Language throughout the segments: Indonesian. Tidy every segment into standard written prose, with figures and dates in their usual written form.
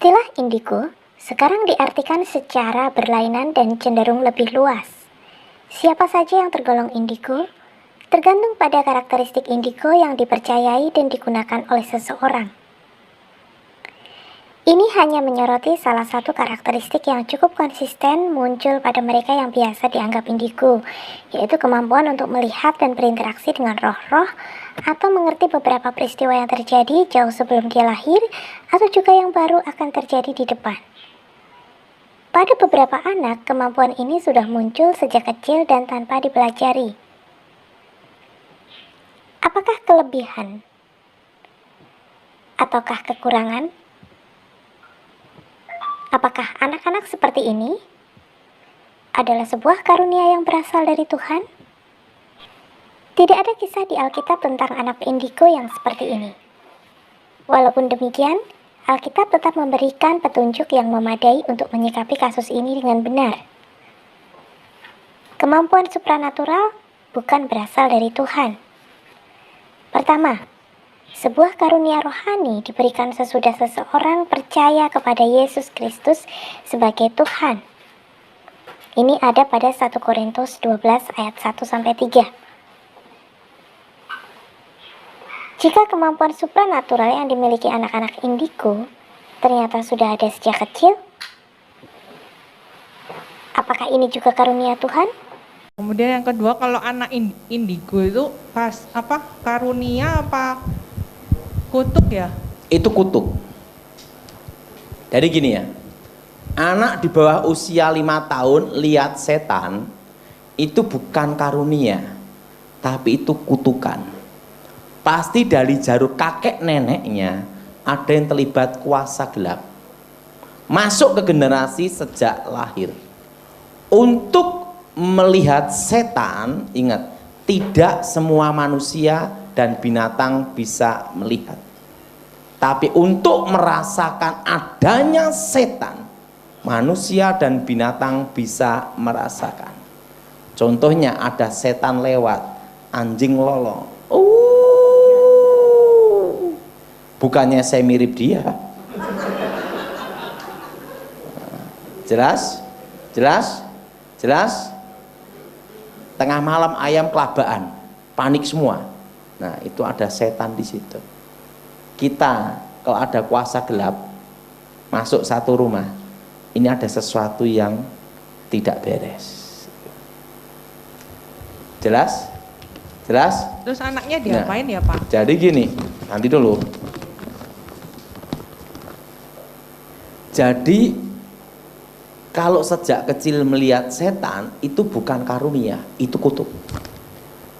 Istilah indigo sekarang diartikan secara berlainan dan cenderung lebih luas. Siapa saja yang tergolong indigo tergantung pada karakteristik indigo yang dipercayai dan digunakan oleh seseorang. Ini hanya menyoroti salah satu karakteristik yang cukup konsisten muncul pada mereka yang biasa dianggap indigo, yaitu kemampuan untuk melihat dan berinteraksi dengan roh-roh atau mengerti beberapa peristiwa yang terjadi jauh sebelum dia lahir atau juga yang baru akan terjadi di depan. Pada beberapa anak, kemampuan ini sudah muncul sejak kecil dan tanpa dipelajari. Apakah kelebihan ataukah kekurangan? Apakah anak-anak seperti ini adalah sebuah karunia yang berasal dari Tuhan? Tidak ada kisah di Alkitab tentang anak indigo yang seperti ini. Walaupun demikian, Alkitab tetap memberikan petunjuk yang memadai untuk menyikapi kasus ini dengan benar. Kemampuan supranatural bukan berasal dari Tuhan. Pertama, sebuah karunia rohani diberikan sesudah seseorang percaya kepada Yesus Kristus sebagai Tuhan. Ini ada pada 1 Korintus 12 ayat 1-3. Jika kemampuan supranatural yang dimiliki anak-anak indigo ternyata sudah ada sejak kecil, apakah ini juga karunia Tuhan? Kemudian yang kedua, kalau anak indigo itu karunia apa kutuk ya? Itu kutuk. Jadi gini ya, anak di bawah usia 5 tahun lihat setan itu bukan karunia, tapi itu kutukan. Pasti dari jalur kakek neneknya ada yang terlibat kuasa gelap, masuk ke generasi sejak lahir. Untuk melihat setan, ingat, tidak semua manusia dan binatang bisa melihat. Tapi untuk merasakan adanya setan, manusia dan binatang bisa merasakan. Contohnya ada setan lewat, anjing lolong. Bukannya saya mirip dia. Jelas? Jelas? Jelas? Tengah malam ayam kelabaan, panik semua. Nah, itu ada setan di situ. Kita kalau ada kuasa gelap masuk satu rumah, ini ada sesuatu yang tidak beres. Jelas? Jelas? Terus anaknya diapain ya Pak? Jadi gini, nanti dulu. Jadi kalau sejak kecil melihat setan itu bukan karunia, itu kutuk.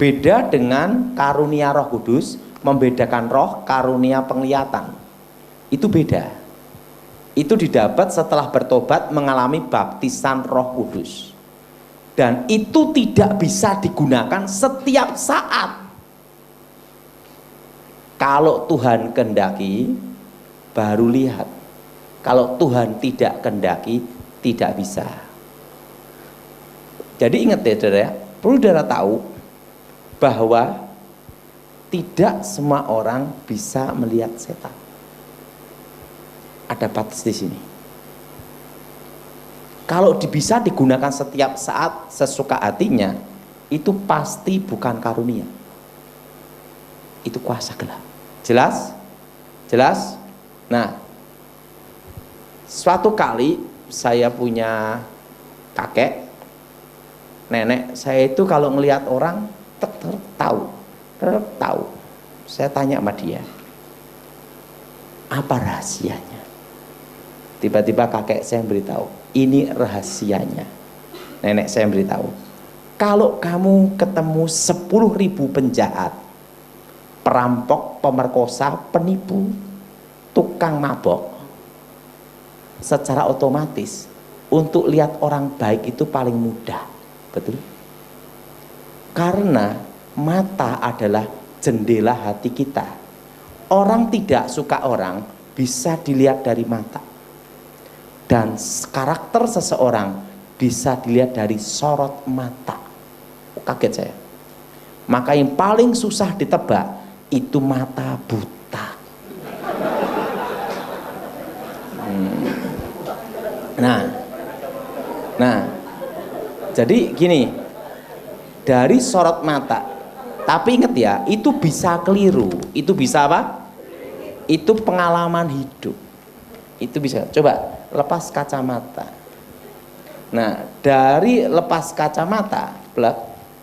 Beda dengan karunia Roh Kudus, membedakan roh karunia penglihatan. Itu beda. Itu didapat setelah bertobat mengalami baptisan Roh Kudus. Dan itu tidak bisa digunakan setiap saat. Kalau Tuhan kehendaki baru lihat. Kalau Tuhan tidak kehendaki tidak bisa. Jadi ingat ya saudara, perlu saudara tahu bahwa tidak semua orang bisa melihat setan. Ada batas di sini. Kalau bisa digunakan setiap saat sesuka hatinya, itu pasti bukan karunia. Itu kuasa gelap. Jelas? Jelas? Nah, suatu kali saya punya kakek, nenek saya itu kalau ngelihat orang tahu. Saya tanya sama dia, apa rahasianya? Tiba-tiba kakek saya beritahu, ini rahasianya. Nenek saya beritahu, kalau kamu ketemu 10.000 penjahat, perampok, pemerkosa, penipu, tukang mabok, secara otomatis untuk lihat orang baik itu paling mudah. Betul? Karena mata adalah jendela hati kita. Orang tidak suka orang bisa dilihat dari mata. Dan karakter seseorang bisa dilihat dari sorot mata. Kaget saya. Maka yang paling susah ditebak itu mata buta. Nah, jadi gini, dari sorot mata. Tapi ingat ya, itu bisa keliru. Itu bisa apa? Itu pengalaman hidup. Itu bisa. Coba lepas kacamata. Nah, dari lepas kacamata,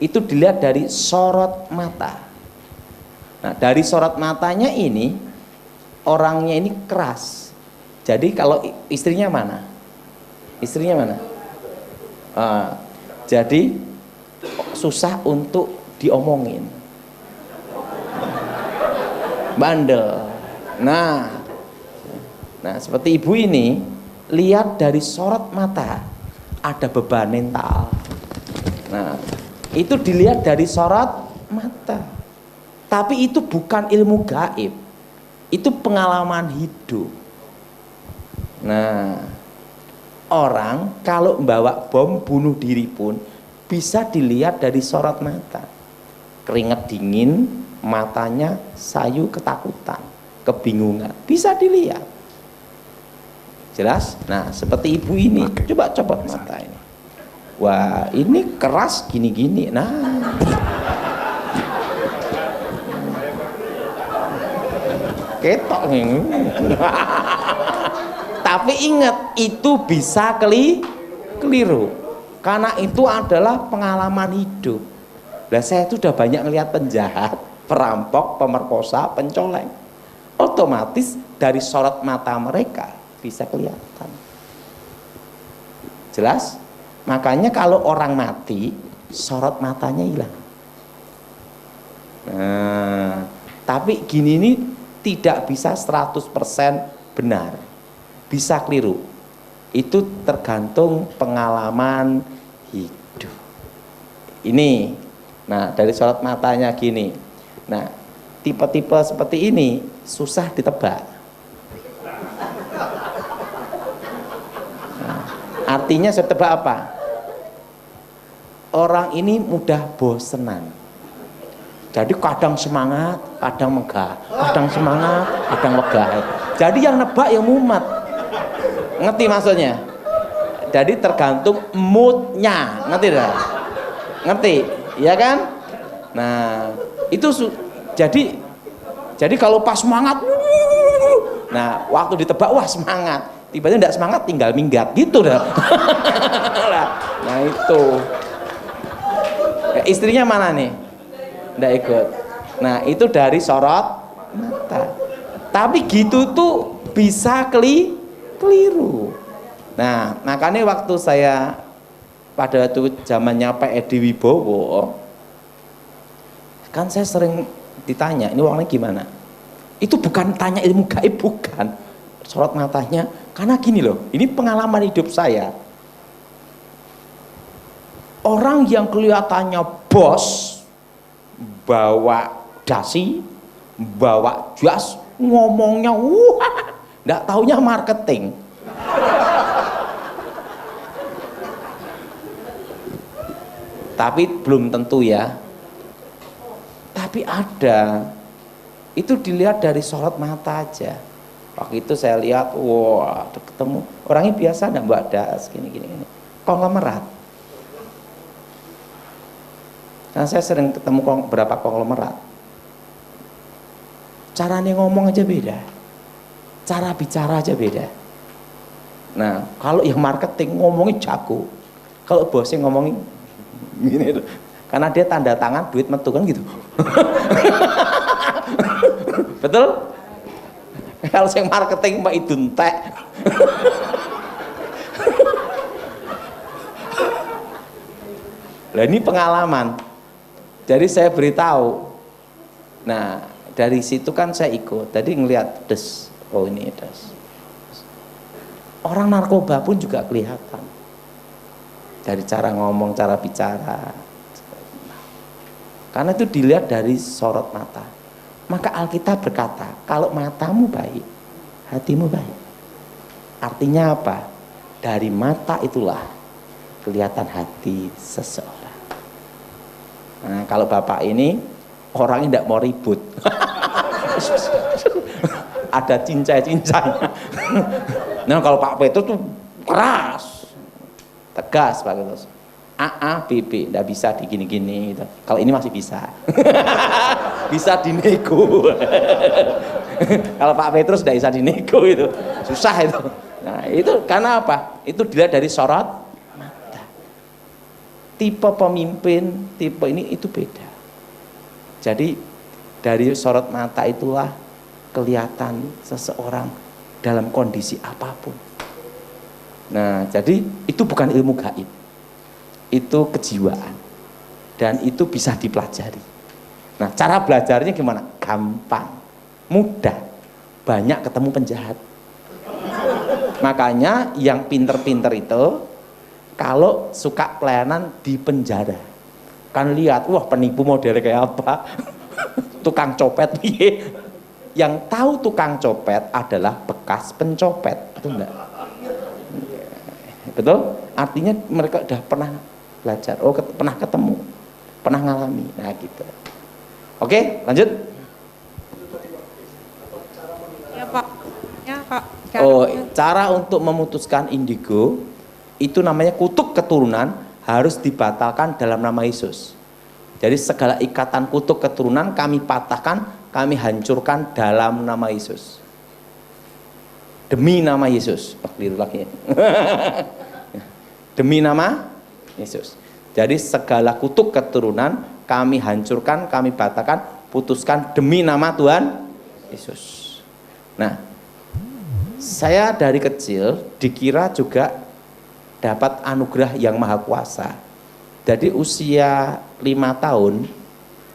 itu dilihat dari sorot mata. Nah, dari sorot matanya ini, orangnya ini keras. Jadi kalau istrinya mana? Istrinya mana? Jadi susah untuk diomongin, bandel. Nah seperti ibu ini, lihat dari sorot mata ada beban mental. Nah, itu dilihat dari sorot mata. Tapi itu bukan ilmu gaib, itu pengalaman hidup. Nah, orang kalau membawa bom bunuh diri pun bisa dilihat dari sorot mata. Keringat dingin, matanya sayu ketakutan, kebingungan, bisa dilihat. Jelas? Nah, seperti ibu ini. Coba copot mata ini. Wah, ini keras gini-gini. Nah, ketok nih. Tapi ingat, itu bisa keliru. Karena itu adalah pengalaman hidup. Nah, saya itu udah banyak ngelihat penjahat, perampok, pemerkosa, pencoleng. Otomatis dari sorot mata mereka bisa kelihatan. Jelas? Makanya kalau orang mati, sorot matanya hilang. Nah, tapi gini nih tidak bisa 100% benar. Bisa keliru. Itu tergantung pengalaman hidup. Ini, nah dari sorot matanya gini. Nah, tipe-tipe seperti ini susah ditebak. Nah, artinya saya tebak apa? Orang ini mudah bosenan. Jadi kadang semangat, kadang megah, kadang semangat, kadang megah. Jadi yang nebak yang mumet. Ngerti maksudnya? Jadi tergantung moodnya, ngerti dah? Ngerti, ya kan? Nah, itu jadi kalau pas semangat, nah waktu ditebak wah semangat, tiba-tiba tidak semangat tinggal minggat gitu dah. Nah itu, istrinya mana nih? Tidak ikut. Nah itu dari sorot mata. Tapi gitu tuh bisa keliru. Nah, makanya waktu saya pada waktu zamannya Pak Edi Wibowo, kan saya sering ditanya, ini orangnya gimana? Itu bukan tanya ilmu gaib, bukan. Sorot matanya, karena gini loh, ini pengalaman hidup saya. Orang yang kelihatannya bos, bawa dasi, bawa jas, ngomongnya wah, nggak taunya marketing. Tapi belum tentu ya. Tapi ada. Itu dilihat dari sorot mata aja. Waktu itu saya lihat, wah, ketemu orangnya biasa enggak Mbak Das gini. Konglomerat. Nah, saya sering ketemu beberapa konglomerat. Caranya ngomong aja beda. Cara bicara aja beda. Nah, kalau yang marketing ngomongnya jago. Kalau bosnya ngomongin gini tuh. Karena dia tanda tangan duit metu kan gitu. Betul? Kalau yang marketing mbak iduntek. Lah ini pengalaman. Jadi saya beritahu. Nah, dari situ kan saya ikut. Tadi ngelihat des. Oh ini des. Orang narkoba pun juga kelihatan. Dari cara ngomong, cara bicara. Karena itu dilihat dari sorot mata. Maka Alkitab berkata, kalau matamu baik, hatimu baik. Artinya apa? Dari mata itulah kelihatan hati seseorang. Nah, kalau bapak ini orangnya tidak mau ribut. Ada cincai-cincainya. Nah, kalau Pak Petrus tuh keras, tegas Pak Ketus. A, B, B, nggak bisa di gini-gini gitu. Kalau ini masih bisa. Bisa dinego. Kalau Pak Petrus nggak bisa dinego itu, susah itu. Nah itu karena apa? Itu dilihat dari sorot mata. Tipe pemimpin, tipe ini itu beda. Jadi dari sorot mata itulah kelihatan seseorang dalam kondisi apapun. Nah jadi itu bukan ilmu gaib, itu kejiwaan, dan itu bisa dipelajari. Nah cara belajarnya gimana? Gampang, mudah, banyak ketemu penjahat. Makanya yang pinter-pinter itu kalau suka pelayanan di penjara, kan lihat, wah penipu modelnya kayak apa, tukang copet. Yang tahu tukang copet adalah bekas pencopet, betul enggak? Betul? Artinya mereka udah pernah belajar, oh pernah ketemu, pernah ngalami, nah gitu. Oke, lanjut. Ya Pak, ya Kak. Oh, cara untuk memutuskan indigo itu namanya kutuk keturunan, harus dibatalkan dalam nama Yesus. Jadi segala ikatan kutuk keturunan kami patahkan, kami hancurkan dalam nama Yesus. Demi nama Yesus. Oh, keliru lagi. Demi nama Yesus. Jadi segala kutuk keturunan kami hancurkan, kami batalkan, putuskan demi nama Tuhan Yesus. Nah, saya dari kecil dikira juga dapat anugerah yang maha kuasa. Jadi usia 5 tahun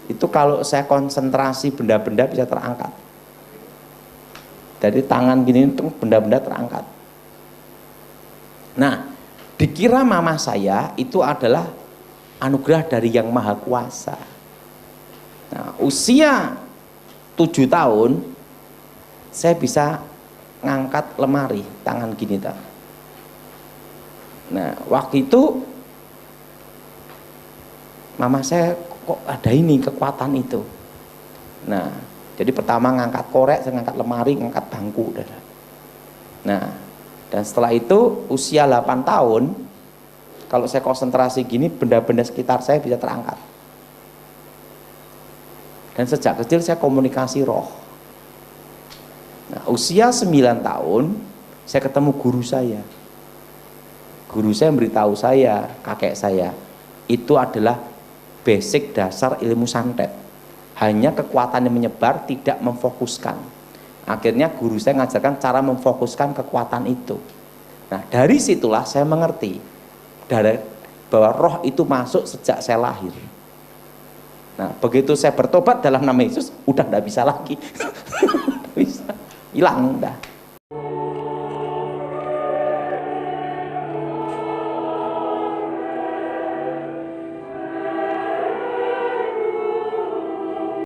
itu kalau saya konsentrasi benda-benda bisa terangkat. Dari tangan gini itu benda-benda terangkat. Nah, dikira mama saya itu adalah anugerah dari yang maha kuasa. Nah, usia 7 tahun saya bisa ngangkat lemari tangan gini tak. Nah, waktu itu mama saya kok ada ini kekuatan itu. Nah, jadi pertama ngangkat korek, saya ngangkat lemari, ngangkat bangku. Nah, dan setelah itu usia 8 tahun, kalau saya konsentrasi gini, benda-benda sekitar saya bisa terangkat. Dan sejak kecil saya komunikasi roh. Nah, usia 9 tahun, saya ketemu guru saya. Guru saya memberitahu saya, kakek saya, itu adalah basic dasar ilmu santet. Hanya kekuatan yang menyebar, tidak memfokuskan. Akhirnya guru saya mengajarkan cara memfokuskan kekuatan itu. Nah, dari situlah saya mengerti bahwa roh itu masuk sejak saya lahir. Nah, begitu saya bertobat dalam nama Yesus, udah tidak bisa lagi. Bisa hilang udah.